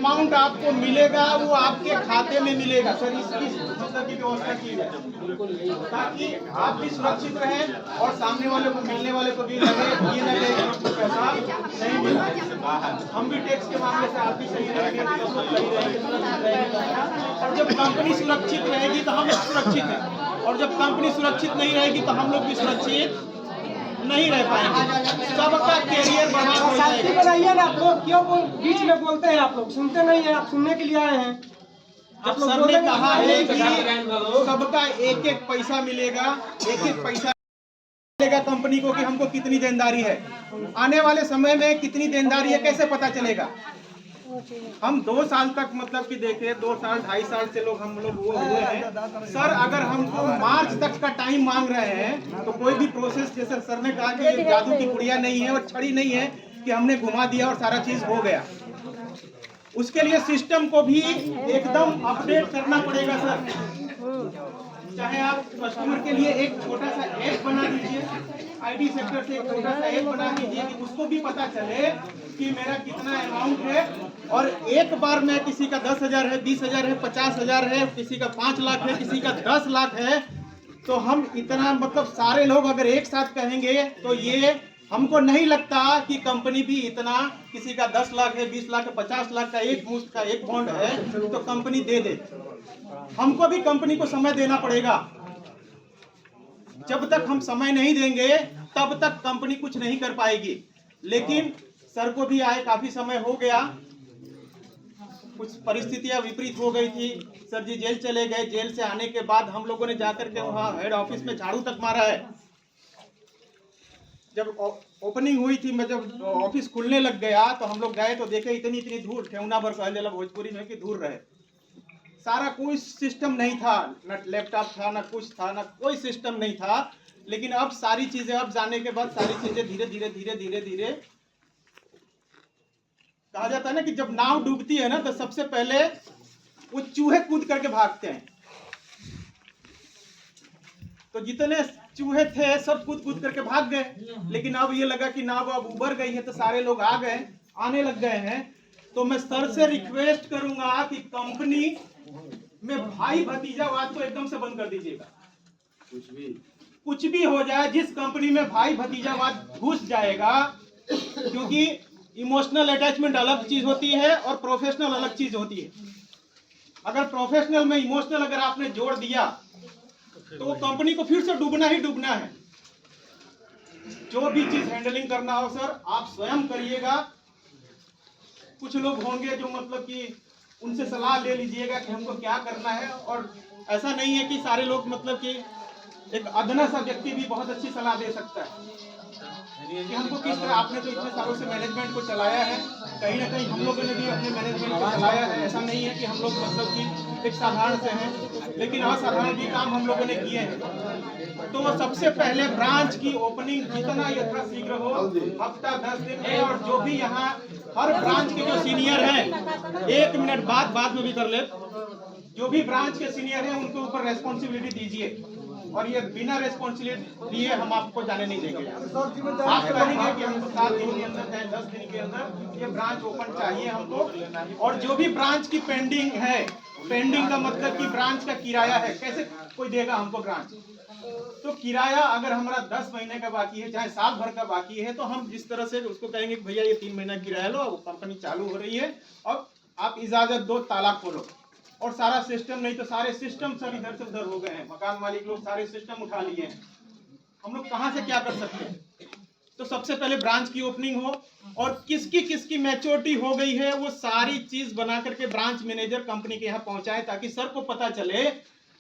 Amount आपको मिलेगा वो आपके खाते में मिलेगा। सर इसकी मतलब की व्यवस्था की जाए ताकि आप भी सुरक्षित रहे और सामने वाले को मिलने वाले को भी लगे ये न लगे कि पैसा नहीं मिला। हम भी टैक्स के मामले से आप भी सही रहेंगे, सही रहेंगे। और जब कंपनी सुरक्षित रहेगी तो हम सुरक्षित हैं, और जब कंपनी सुरक्षित नहीं रहेगी तो हम लोग भी सुरक्षित नहीं रह पाएंगे। सबका कैरियर बर्बाद हो जाएगा। बनाइए ना आप लोग, क्यों बीच में बोलते हैं? आप लोग सुनते नहीं है, आप सुनने के लिए आए हैं। आप सर ने कहा है कि सबका एक एक पैसा मिलेगा, एक एक पैसा मिलेगा कंपनी को कि हमको कितनी देनदारी है, आने वाले समय में कितनी देनदारी है कैसे पता चलेगा? हम 2 साल तक मतलब कि देखे 2 साल 2.5 साल से हम लोग वो हुए हैं सर। अगर हमको मार्च तक का टाइम मांग रहे हैं तो कोई भी प्रोसेस, जैसे सर ने कहा कि ये जादू की गुड़िया नहीं है और छड़ी नहीं है कि हमने घुमा दिया और सारा चीज हो गया। उसके लिए सिस्टम को भी एकदम अपडेट करना पड़ेगा सर। चाहे आप कस्टमर के लिए एक छोटा सा ऐप बना दीजिए, आईटी सेक्टर से एक छोटा सा ऐप बना दीजिए कि उसको भी पता चले कि मेरा कितना अमाउंट है, और एक बार में किसी का 10,000 है, 20,000 है, 50,000 है, किसी का 5 लाख है, किसी का 10 लाख है, तो हम इतना मतलब सारे लोग अगर एक साथ कहेंगे तो ये हमको नहीं लगता कि कंपनी भी इतना, किसी का 10 लाख है, 20 लाख है, 50 लाख का एक मुश्त का एक बॉन्ड है तो कंपनी दे दे। हमको भी कंपनी को समय देना पड़ेगा। जब तक हम समय नहीं देंगे तब तक कंपनी कुछ नहीं कर पाएगी। लेकिन सर को भी आए काफी समय हो गया, कुछ परिस्थितियां विपरीत हो गई थी, सर जी जेल चले गए। जेल से आने के बाद हम लोगों ने जाकर के वहाँ हेड ऑफिस में झाड़ू तक मारा है। जब ओपनिंग हुई थी, मैं जब ऑफिस खुलने लग गया तो हम लोग गए तो देखे इतनी इतनी धूल, ठेवना भर कह लेला भोजपुरी में कि धूल रहे। सारा कोई सिस्टम नहीं था, न लैपटॉप था, न कुछ था, न कोई सिस्टम नहीं था। लेकिन अब सारी चीजें, अब जाने के बाद सारी चीजें धीरे धीरे धीरे धीरे धीरे, कहा जाता है ना कि जब नाव डूबती है ना तो सबसे पहले वो चूहे कूद करके भागते हैं। तो जितने चूहे थे सब कूद कूद करके भाग गए। लेकिन अब ये लगा कि नाव अब उबर गई है तो सारे लोग आ गए, आने लग गए हैं। तो मैं सर से रिक्वेस्ट करूंगा कि कंपनी में भाई भतीजावाद तो एकदम से बंद कर दीजिएगा। कुछ भी हो जाए, जिस कंपनी में भाई भतीजावाद घुस जाएगा, क्योंकि इमोशनल अटैचमेंट अलग चीज होती है और प्रोफेशनल अलग चीज होती है। अगर प्रोफेशनल में इमोशनल अगर आपने जोड़ दिया तो कंपनी को फिर से डूबना ही डूबना है। जो भी चीज हैंडलिंग करना हो सर आप स्वयं करिएगा। कुछ लोग होंगे जो मतलब कि उनसे सलाह ले लीजिएगा कि हमको क्या करना है। और ऐसा नहीं है कि सारे लोग, मतलब कि एक अदना सा व्यक्ति भी बहुत अच्छी सलाह दे सकता है कि हमको किस तरह। आपने तो इतने सालों से मैनेजमेंट को चलाया है, कहीं ना कहीं हम लोगों ने भी अपने मैनेजमेंट को चलाया है। ऐसा नहीं है कि हम लोग मतलब कि एक साधारण से हैं, लेकिन असाधारण भी काम हम लोगों ने किए हैं। तो सबसे पहले ब्रांच की ओपनिंग जितना यथाशीघ्र हो, हफ्ता 10 दिन में। और जो भी यहाँ हर ब्रांच के जो सीनियर हैं, 1 मिनट बाद में भी कर ले, जो भी ब्रांच के सीनियर हैं उनके ऊपर रेस्पॉन्सिबिलिटी दीजिए। और ये बिना रेस्पॉन्सिबिलिटी लिए हम आपको जाने नहीं देंगे। आप कहेंगे कि हमको 7 दिन के अंदर चाहे 10 दिन के अंदर ये ब्रांच ओपन चाहिए हमको। और जो भी ब्रांच की पेंडिंग है, पेंडिंग का मतलब कि ब्रांच का किराया है, कैसे कोई देगा हमको ब्रांच? तो किराया अगर हमारा 10 महीने का बाकी है, चाहे साल भर का बाकी है, तो हम जिस तरह से उसको कहेंगे कि भैया ये 3 महीना किराया लो, कंपनी चालू हो रही है, अब आप इजाजत दो, ताला खोलो। और सारा सिस्टम, नहीं तो सारे सिस्टम सब इधर से उधर हो गए हैं, मकान मालिक लोग सारे सिस्टम उठा लिए हैं। हम लोग कहाँ से क्या कर सकते हैं? तो सबसे पहले ब्रांच की ओपनिंग हो, और किसकी किसकी मैच्योरिटी हो गई है वो सारी चीज बना करके ब्रांच मैनेजर कंपनी के यहाँ पहुंचाए, ताकि सर को पता चले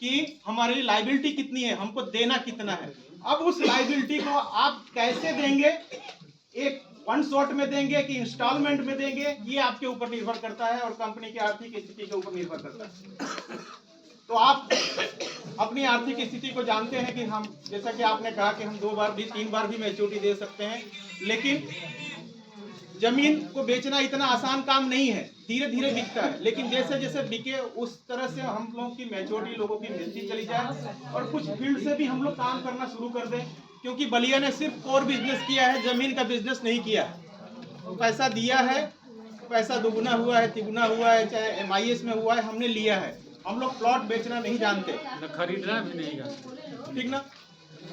कि हमारी लायबिलिटी कितनी है, हमको देना कितना है। अब उस लायबिलिटी को आप कैसे देंगे, एक वन शॉट में देंगे कि इंस्टॉलमेंट में देंगे, ये आपके ऊपर निर्भर करता है और कंपनी की आर्थिक स्थिति के ऊपर निर्भर करता है। तो आप अपनी आर्थिक स्थिति को जानते हैं कि हम, जैसा कि आपने कहा कि हम 2 बार भी 3 बार भी मैच्योरिटी दे सकते हैं, लेकिन जमीन को बेचना इतना आसान काम नहीं है, धीरे धीरे बिकता है। लेकिन जैसे जैसे बिके उस तरह से हम लोगों की मैच्योरिटी लोगों की मिलती चली जाए, और कुछ फील्ड से भी हम लोग काम करना शुरू कर दें। क्योंकि बलिया ने सिर्फ कोर बिजनेस किया है, जमीन का बिजनेस नहीं किया। पैसा दिया है पैसा दुगुना हुआ है, तिगुना हुआ है, चाहे MIS में हुआ है, हमने लिया है। हम लोग प्लॉट बेचना नहीं जानते, न खरीदना भी नहीं जानते। ठीक ना।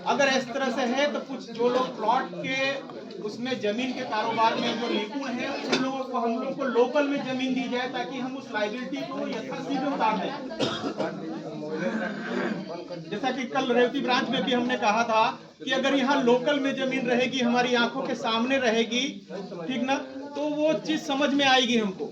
अगर इस तरह से है तो कुछ जो लोग प्लॉट के उसमें जमीन के कारोबार में जो निपुण है उन लोगों को, हम लोगों को लोकल में जमीन दी जाए ताकि हम उस लाइबिलिटी को यथाशीघ्र उतार दें। जैसा कि कल रेवती ब्रांच में भी हमने कहा था कि अगर यहाँ लोकल में जमीन रहेगी, हमारी आंखों के सामने रहेगी, ठीक ना, तो वो चीज समझ में आएगी, हमको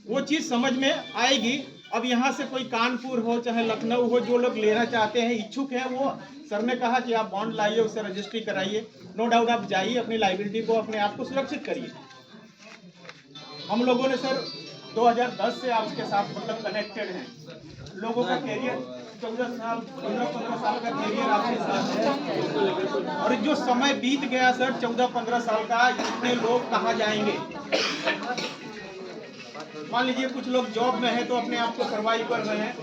वो चीज समझ में आएगी। अब यहाँ से कोई कानपुर हो चाहे लखनऊ हो, जो लोग लेना चाहते हैं, इच्छुक हैं, वो सर ने कहा कि आप बॉन्ड लाइए, उससे रजिस्ट्री कराइए, नो डाउट आप जाइए, अपनी लाइबिलिटी को, अपने आप को सुरक्षित करिए। हम लोगों ने सर 2010 से आपके साथ मतलब कनेक्टेड हैं। लोगों का कैरियर 14 साल 15 साल का कैरियर आपके साथ है, और जो समय बीत गया सर 14-15 साल का, इतने लोग कहाँ जाएंगे। मान लीजिए कुछ लोग जॉब में है तो अपने आप को सर्वाइव कर रहे हैं,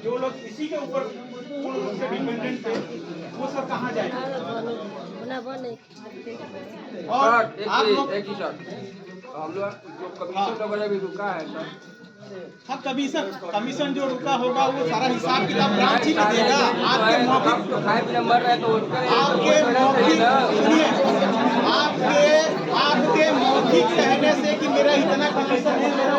जो लोग इसी के ऊपर पूर्ण रूप से डिपेंडेंट थे वो सब कहाँ जाएंगे। और आप लोग एक ही शॉट हम लोग जो कमीशन वगैरह भी रुका है सर। हाँ, कमीशन जो रुका होगा वो सारा हिसाब किताब ब्रांच ही नहीं देगा। आपके मौखिक तो 5 नंबर है तो आपके मौखिक सुनिए, आपके मौखिक कहने से कि मेरा इतना कमीशन है, मेरा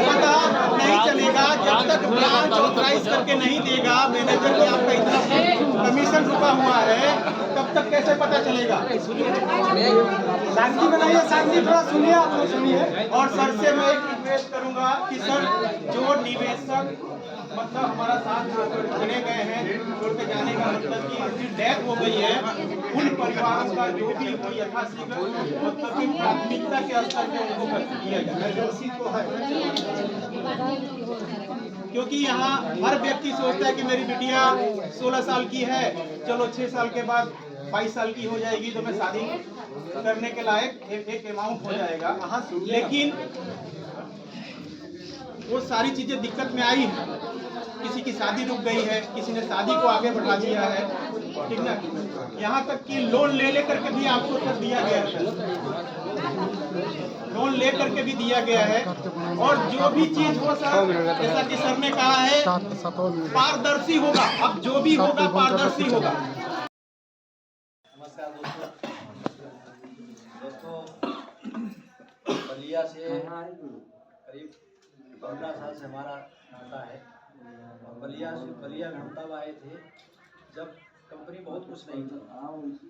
पता नहीं चलेगा जब तक ब्रांच ऑथराइज करके नहीं देगा मैनेजर कि आपका इतना कमीशन रुका हुआ है, तब तक कैसे पता चलेगा। शांति बनाइए, शांति, थोड़ा सुनिए, आप लोग सुनिए। और सर से मैं एक रिक्वेस्ट करूंगा कि सर जो निवेशक मतलब हमारा साथ चुने गए हैं, छोड़ के जाने का मतलब कि उनकी डेथ हो गई है, उन परिवारों का जो भी हो यथाशीघ्र मतलब कि प्राथमिकता के स्तर पे उनको कर दिया जाए। क्योंकि यहाँ हर व्यक्ति सोचता है कि मेरी बिटिया 16 साल की है, चलो 6 साल के बाद 22 साल की हो जाएगी तो मैं शादी करने के लायक एक अमाउंट हो जाएगा। लेकिन वो सारी चीजें दिक्कत में आई है। किसी की शादी रुक गई है, किसी ने शादी को आगे बढ़ा दिया है, ठीक ना। यहाँ तक कि लोन ले करके भी आपको कर दिया गया है, लोन ले करके भी दिया गया है। और जो भी चीज हो सर, जैसा कि सर ने कहा है, पारदर्शी होगा। अब जो भी होगा पारदर्शी होगा। नमस्कार दोस्तों, बलिया से करीब 15 साल से हमारा नाता है। और बलिया में हम तब आए थे जब कंपनी बहुत कुछ नहीं थी।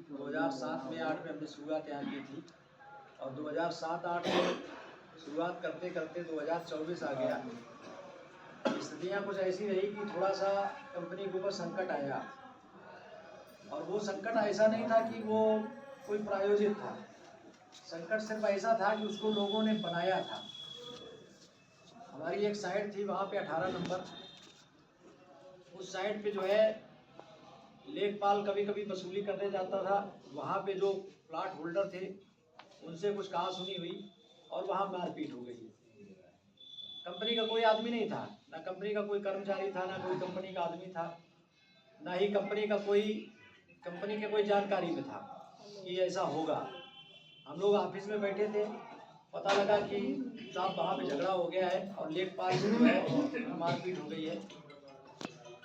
2007 में 8 में हमने शुरुआत यहाँ की थी, और 2007-8 में शुरुआत करते करते 2024 आ गया। स्थितियाँ कुछ ऐसी रही कि थोड़ा सा कंपनी के ऊपर संकट आया, और वो संकट ऐसा नहीं था कि वो कोई प्रायोजित था। संकट सिर्फ ऐसा था कि उसको लोगों ने बनाया था। हमारी एक साइट थी वहाँ पे 18 नंबर, उस साइट पे जो है लेखपाल कभी कभी वसूली करने जाता था। वहाँ पे जो प्लाट होल्डर थे उनसे कुछ कहा सुनी हुई और वहाँ मारपीट हो गई। कंपनी का कोई आदमी नहीं था, ना कंपनी का कोई कर्मचारी था, ना कोई कंपनी का आदमी था, ना ही कंपनी के कोई जानकारी में था कि ऐसा होगा। हम लोग ऑफिस में बैठे थे, पता लगा कि साहब वहाँ पे झगड़ा हो गया है और लेखपाल से जो है मारपीट हो गई है।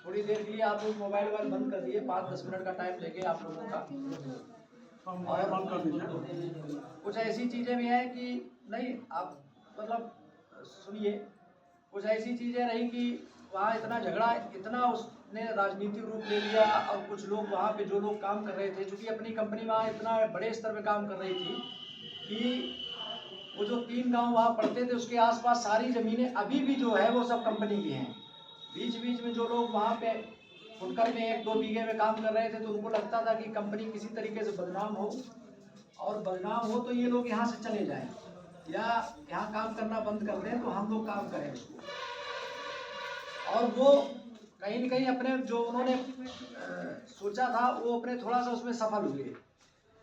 थोड़ी देर के लिए आप लोग मोबाइल बंद कर दिए, 5-10 मिनट का टाइम लेके आप लोगों का, और कुछ ऐसी चीज़ें भी हैं कि नहीं, आप मतलब सुनिए, कुछ ऐसी चीज़ें रही कि वहाँ इतना झगड़ा, इतना उसने राजनीतिक रूप ले लिया। और कुछ लोग वहाँ पे जो लोग काम कर रहे थे, चूँकि अपनी कंपनी वहाँ इतना बड़े स्तर पे काम कर रही थी कि वो जो 3 गांव वहाँ पड़ते थे उसके आसपास सारी ज़मीनें अभी भी जो है वो सब कंपनी की हैं। बीच बीच में जो लोग वहाँ पे फुटकर में 1-2 बीघे में काम कर रहे थे तो उनको लगता था कि कंपनी किसी तरीके से बदनाम हो, और बदनाम हो तो ये लोग यहाँ से चले जाएं या यहाँ काम करना बंद कर दें तो हम लोग काम करें उसको। और वो कहीं न कहीं अपने जो उन्होंने सोचा था वो अपने थोड़ा सा उसमें सफल हुए।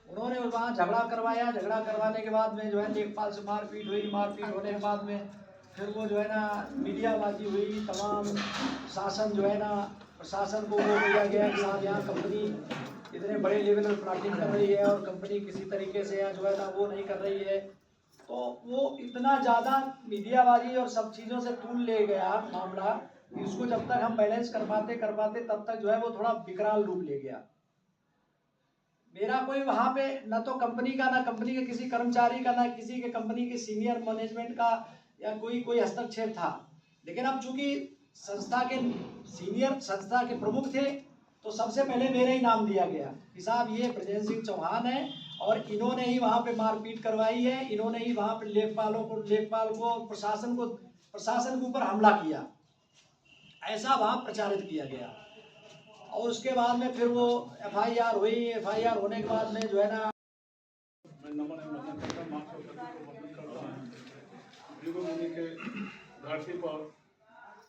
उन्होंने वहाँ झगड़ा करवाया, झगड़ा करवाने के बाद में जो है लेखपाल से मारपीट हुई, मारपीट होने के बाद में फिर वो जो है ना मीडियाबाजी हुई, तमाम शासन जो है ना, प्रशासन को वो दिया गया कि साहब यहाँ कंपनी इतने बड़े लेवल पर प्लाटिंग कर रही है और कंपनी किसी तरीके से यहाँ जो है ना वो नहीं कर रही है। तो वो इतना ज़्यादा मीडियाबाजी और सब चीज़ों से तूल ले गया मामला कि उसको जब तक हम बैलेंस कर पाते तब तक जो है वो थोड़ा विकराल रूप ले गया। मेरा कोई वहाँ पे न तो कंपनी का, ना कंपनी के किसी कर्मचारी का, ना किसी के कंपनी के सीनियर मैनेजमेंट का या कोई हस्तक्षेप था। लेकिन अब चूंकि संस्था के प्रमुख थे तो सबसे पहले मेरा ही नाम दिया गया कि साहब ये ब्रजेंद्र सिंह चौहान है और इन्होंने ही वहाँ पे मारपीट करवाई है, इन्होंने ही वहाँ पे लेखपाल को प्रशासन के ऊपर हमला किया, ऐसा वहाँ प्रचारित किया गया। और उसके बाद में फिर वो एफआईआर हुई। एफआईआर होने के बाद में जो है ना, मुनि के धरती पर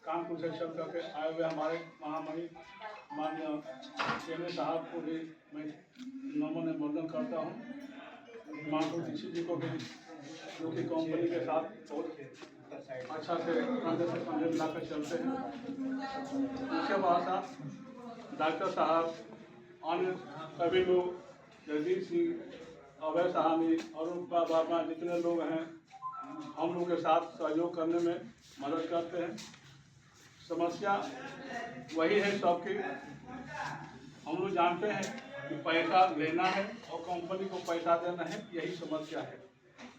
कानपुर से चल करके आए हुए हमारे महामणि माननीय केंद्र साहब को भी मैं नमन वंदन करता हूँ। मानपुर दीक्षित जी को भी, जो कि कंपनी के साथ बहुत अच्छा से कंधे मिलाकर चलते हैं। उसके बाद डॉक्टर साहब, अन्य सभी लोग, जगदीश सिंह, अभय साहनी, अरुण वर्मा, जितने लोग हैं हम लोग के साथ सहयोग करने में मदद करते हैं। समस्या वही है सबकी, हम लोग जानते हैं कि पैसा लेना है और कंपनी को पैसा देना है, यही समस्या है।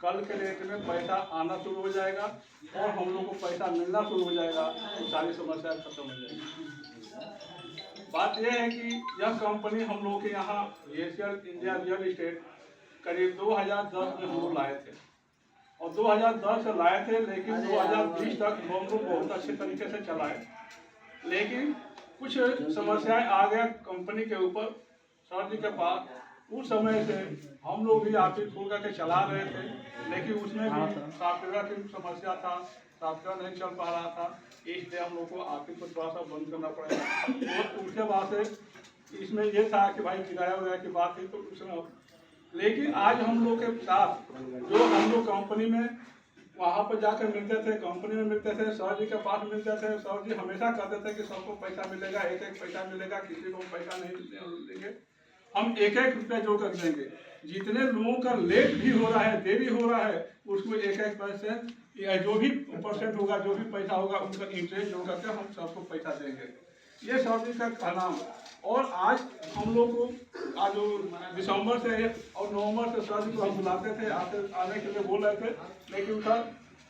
कल के डेट में पैसा आना शुरू हो जाएगा और हम लोग को पैसा मिलना शुरू हो जाएगा तो सारी समस्याएं खत्म हो जाएगी। बात यह है कि यह कंपनी हम लोग के यहाँ एशियल इंडिया रियल इस्टेट करीब 2010 में हम लोग लाए थे और 2010 से लाए थे, लेकिन 2020 तक हम लोग बहुत अच्छे तरीके से चलाए। लेकिन कुछ समस्याएं आ गया कंपनी के ऊपर सर जी के पास। उस समय से हम लोग भी ऑफिस खोल करके चला रहे थे, लेकिन उसमें भी सॉफ्टवेयर की समस्या था, सॉफ्टवेयर नहीं चल पा रहा था, इसलिए हम लोग को ऑफिस को थोड़ा सा बंद करना पड़ेगा। और उसके बाद से इसमें यह था कि भाई किराया वगैरह की बात थी तो उसमें, लेकिन आज हम लोग के साथ जो हम लोग कंपनी में वहाँ पर जाकर मिलते थे, कंपनी में मिलते थे, सर जी के पास मिलते थे, सर जी हमेशा कहते थे कि सबको पैसा मिलेगा, एक एक पैसा मिलेगा, किसी को पैसा नहीं देंगे, हम एक एक रुपया जोड़ कर देंगे। जितने लोगों का लेट भी हो रहा है, देरी हो रहा है, उसको एक एक पैसे या जो भी परसेंट होगा, जो भी पैसा होगा, उनका इंटरेस्ट जोड़ करके हम सबको पैसा देंगे। ये सर जी का कहना है। और आज हम लोग को आज दिसंबर से और नवंबर से सर जी को हम बुलाते थे, आने के लिए बोल रहे थे, लेकिन सर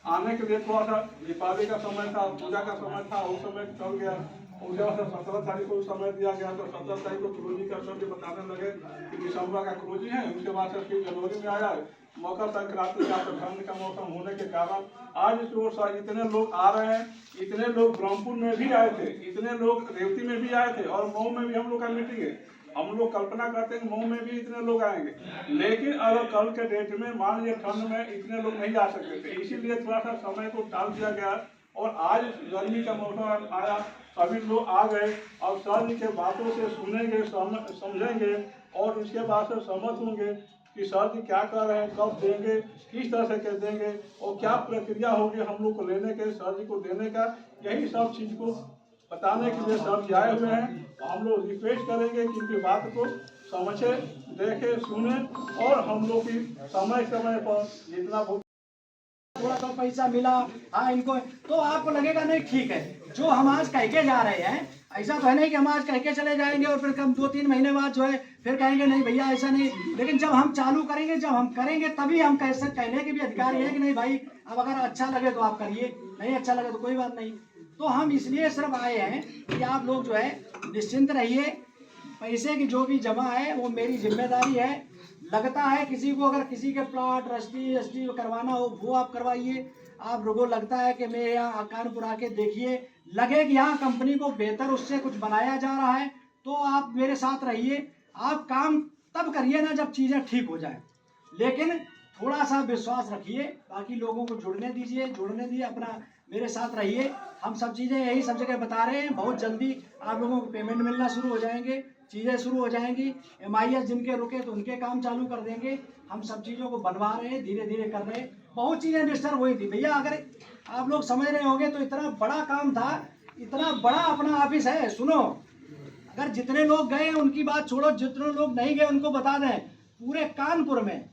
आने के लिए थोड़ा सा दीपावली का समय था, पूजा का समय था, उस समय चल गया। उसके बाद 17 तारीख को समय दिया गया तो 17 तारीख को क्रूजी का सर जी बताने लगे कि दिसंबर का क्रूजी है। उसके बाद से फिर जनवरी में आया, मकर संक्रांति का, तो ठंड का मौसम होने के कारण आज इस ओर इतने लोग आ रहे हैं। इतने लोग ब्रह्मपुर में भी आए थे, इतने लोग रेवती में भी आए थे और मऊ में भी हम लोग का मीटिंग है। हम लोग कल्पना करते हैं कि मऊ में भी इतने लोग आएंगे, लेकिन अगर कल के डेट में मान लीजिए ठंड में इतने लोग नहीं जा सकते थे, इसीलिए थोड़ा सा समय को टाल दिया गया। और आज गर्मी का मौसम आया, सभी लोग आ गए और सर जी के बातों से सुनेंगे, समझेंगे और उसके बाद से सहमत होंगे कि सर जी क्या कर रहे हैं, कब देंगे, किस तरह से कर देंगे और क्या प्रक्रिया होगी हम लोग को लेने के, सर जी को देने का। यही सब चीज़ को बताने के लिए सर जी आए हुए हैं। हम लोग रिक्वेस्ट करेंगे कि इनकी बात को समझे, देखे, सुने और हम लोग की समय समय पर जितना थोड़ा सा पैसा मिला, हाँ इनको, तो आपको लगेगा नहीं ठीक है। जो हम आज कह के जा रहे हैं, ऐसा तो है नहीं कि हम आज कह के चले जाएंगे और फिर कम 2-3 महीने बाद जो है फिर कहेंगे नहीं भैया ऐसा नहीं। लेकिन जब हम चालू करेंगे, जब हम करेंगे, तभी हम कहने के भी अधिकारी है कि नहीं भाई अब अगर अच्छा लगे तो आप करिए, नहीं अच्छा लगे तो कोई बात नहीं। तो हम इसलिए सिर्फ आए हैं कि आप लोग जो है निश्चिंत रहिए। पैसे की जो भी जमा है वो मेरी जिम्मेदारी है। लगता है किसी को, अगर किसी के प्लॉट रजिस्ट्री करवाना हो वो आप करवाइए। आप लोगों लगता है कि मेरे यहाँ कानपुर आके देखिए, लगे कि यहाँ कंपनी को बेहतर उससे कुछ बनाया जा रहा है तो आप मेरे साथ रहिए। आप काम तब करिए ना जब चीज़ें ठीक हो जाए, लेकिन थोड़ा सा विश्वास रखिए, बाकी लोगों को जुड़ने दीजिए, अपना मेरे साथ रहिए। हम सब चीज़ें यही सब जगह बता रहे हैं। बहुत जल्दी आप लोगों को पेमेंट मिलना शुरू हो जाएंगे, चीज़ें शुरू हो जाएंगी। MIS जिनके रुके तो उनके काम चालू कर देंगे। हम सब चीज़ों को बनवा रहे हैं, धीरे धीरे कर रहे हैं। बहुत चीज़ें डिस्टर्ब हुई थी भैया, अगर आप लोग समझ रहे होंगे तो इतना बड़ा काम था, इतना बड़ा अपना ऑफिस है। सुनो, अगर जितने लोग गए उनकी बात छोड़ो, जितने लोग नहीं गए उनको बता दें, पूरे कानपुर में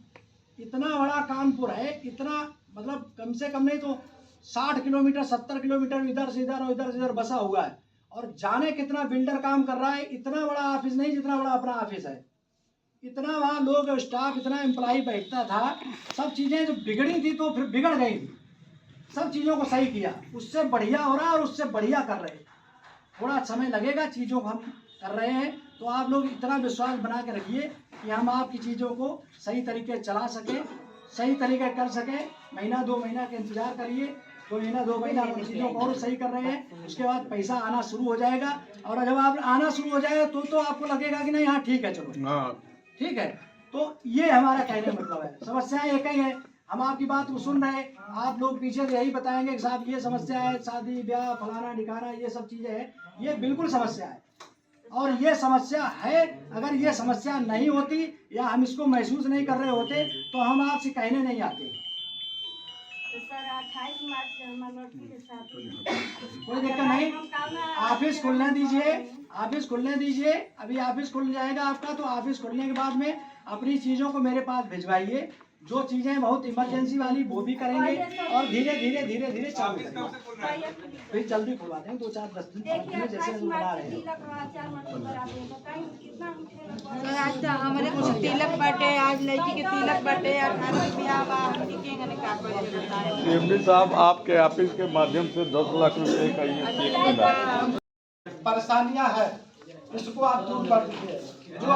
इतना बड़ा कानपुर है, इतना मतलब कम से कम नहीं तो 60 किलोमीटर 70 किलोमीटर इधर से इधर और इधर से इधर बसा हुआ है, और जाने कितना बिल्डर काम कर रहा है। इतना बड़ा ऑफिस नहीं जितना बड़ा अपना ऑफिस है, इतना वहाँ लोग स्टाफ इतना एम्प्लॉय बैठता था। सब चीज़ें जो बिगड़ी थी तो फिर बिगड़ गई थी, सब चीज़ों को सही किया, उससे बढ़िया हो रहा है और उससे बढ़िया कर रहे हैं। थोड़ा समय लगेगा, चीज़ों को हम कर रहे हैं, तो आप लोग इतना विश्वास बना के रखिए कि हम आपकी चीज़ों को सही तरीके से चला सकें, सही तरीके कर सकें। महीना 2 महीना का इंतजार करिए, 2 महीना 2 महीना हम चीज़ों को और सही कर रहे हैं, उसके बाद पैसा आना शुरू हो जाएगा। और जब आप आना शुरू हो जाएगा तो आपको लगेगा कि नहीं हाँ ठीक है चलो ठीक है। तो ये हमारा कहने का मतलब है, समस्याएं एक ही है। हम आपकी बात को सुन रहे हैं, आप लोग पीछे से यही बताएंगे कि साहब ये समस्या है, शादी ब्याह फलाना ठिकाना ये सब चीज़ें हैं, ये बिल्कुल समस्या है। और ये समस्या है, अगर ये समस्या नहीं होती या हम इसको महसूस नहीं कर रहे होते तो हम आपसे कहने नहीं आते। तो सर 28 मार्च से हमारे लड़की के साथ कोई दिक्कत नहीं, ऑफिस खुलने दीजिए, ऑफिस खुलने दीजिए। अभी ऑफिस खुल जाएगा आपका, तो ऑफिस खुलने के बाद में अपनी चीज़ों को मेरे पास भिजवाइए। जो चीज़ें बहुत इमरजेंसी वाली वो भी करेंगे और धीरे धीरे धीरे धीरे चालू करेंगे। फिर जल्दी खुलवा देंगे, 2-4-10 दिन में जैसे हम बना रहे हैं। सर आज तो हमारे तिलक बाटे, आज लड़की के तिलक बाटे, 18 ब्याह बा, एमडी साहब, आपके ऑफिस के माध्यम से 10 लाख रुपए का ये चेक मिला। परेशानियां है, इसको आप दूर कर दीजिए। जो